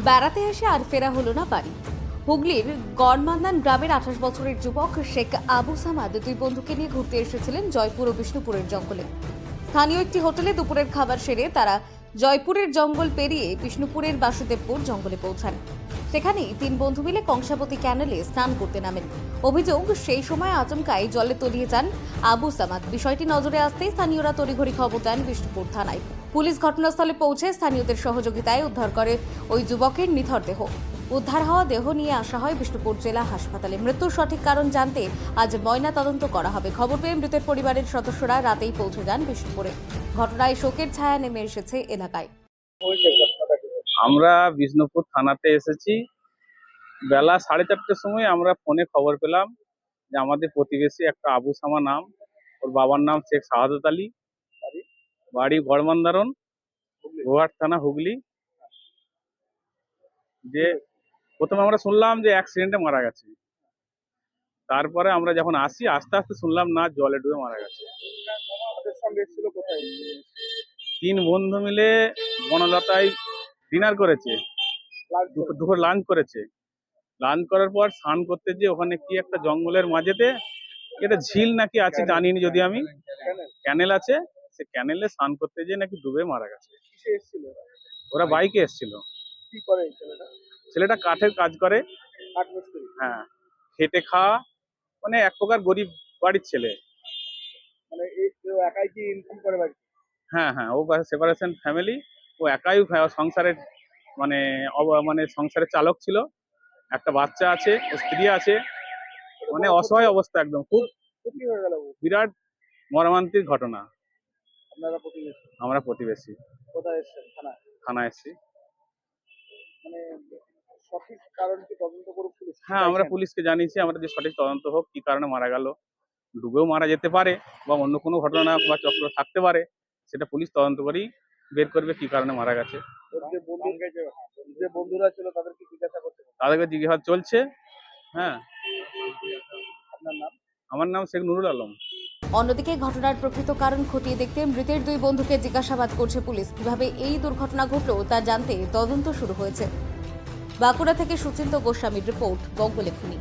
বেড়াতে এসে আর ফেরা হলো না বাড়ি। হুগলির গড়মান্দান গ্রামের 28 বছরের যুবক শেখ আবু সামাদ দুই বন্ধুকে নিয়ে ঘুরতে এসেছিলেন জয়পুর ও বিষ্ণুপুরের জঙ্গলে। স্থানীয় একটি হোটেলে দুপুরের খাবার সেরে তারা জয়পুরের জঙ্গল পেরিয়ে বিষ্ণুপুরের বাসুদেবপুর জঙ্গলে পৌঁছান। সেখানেই তিন বন্ধু মিলে কংসাবতী ক্যানেলে স্নান করতে নামেন। অভিযোগ, সেই সময় আচমকাই জলে তলিয়ে যান আবু সামাদ। বিষয়টি নজরে আসতেই স্থানীয়রা তড়িঘড়ি খবর দেন বিষ্ণুপুর থানায়। পুলিশ ঘটনাস্থলে পৌঁছে স্থানীয়দের সহযোগিতায় উদ্ধার করে ওই যুবকের নিথর দেহ। উদ্ধার হওয়া দেহ নিয়ে আসা হয় বিষ্ণুপুর জেলা হাসপাতালে। মৃত্যুর সঠিক কারণ জানতে আজ ময়না তদন্ত করা হবে। খবর পেয়ে মৃতের পরিবারের সদস্যরা রাতেই পৌঁছে যান বিষ্ণুপুরে। ঘটনায় শোকের ছায়া নেমে এসেছে এলাকায়। আমরা বিষ্ণুপুর থানাতে এসেছি। বেলা 4:30টার সময় আমরা ফোনে খবর পেলাম যে আমাদের প্রতিবেশী একটা আবু সামা নাম, ওর বাবার নাম শেখ শাহাদত আলী, বাড়ি গড়মান্দারন, গোহাট থানা, হুগলি। যে প্রথমে আমরা শুনলাম যে অ্যাক্সিডেন্টে মারা গেছে। তারপরে আমরা যখন আসি আস্তে আস্তে শুনলাম না, জলে ডুবে মারা গেছে। তিন বন্ধু মিলে বনলতায় ডিনার করেছে, দুপুর লাঞ্চ করেছে। লাঞ্চ করার পর স্নান করতে যে ওখানে কি একটা জঙ্গলের মাঝেতে এটা ঝিল নাকি আছে জানিনি, যদি আমি ক্যানেল আছে, সে ক্যানেলে স্নান করতে যে নাকি ডুবে মারা গেছে। ওরা বাইকে এসেছিল। ছেলেটা কাঠের কাজ করে। হ্যাঁ, খেটে খাওয়া, মানে এক প্রকার গরিব বাড়ির ছেলে। হ্যাঁ হ্যাঁ, ও সেপারেশন ফ্যামিলি। ও একাই সংসারের মানে সংসারের চালক ছিল। একটা বাচ্চা আছে, ও স্ত্রী আছে। মানে অসহায় অবস্থা, একদম খুব বিরাট মর্মান্তিক ঘটনা। আমরা প্রতিবেশী। থানা এসেছি। হ্যাঁ, আমরা পুলিশকে জানিয়েছি, আমরা যে সঠিক তদন্ত হোক, কি কারণে মারা গেল। ডুবেও মারা যেতে পারে বা অন্য কোনো ঘটনা বা চক্র থাকতে পারে, সেটা পুলিশ তদন্ত করেই বের করবে কি কারণে মারা গেছে। তাদেরকে জিজ্ঞাসা চলছে। হ্যাঁ, আমার নাম শেখ নুরুল আলম। অন্যদিকে ঘটনার প্রকৃত কারণ খতিয়ে দেখতে মৃতের দুই বন্ধুকে জিজ্ঞাসাবাদ করছে পুলিশ। কিভাবে এই দুর্ঘটনা ঘটল তা জানতে তদন্ত শুরু হয়েছে। বাঁকুড়া থেকে সুচিন্ত গোস্বামীর রিপোর্ট, বঙ্গলেখনী।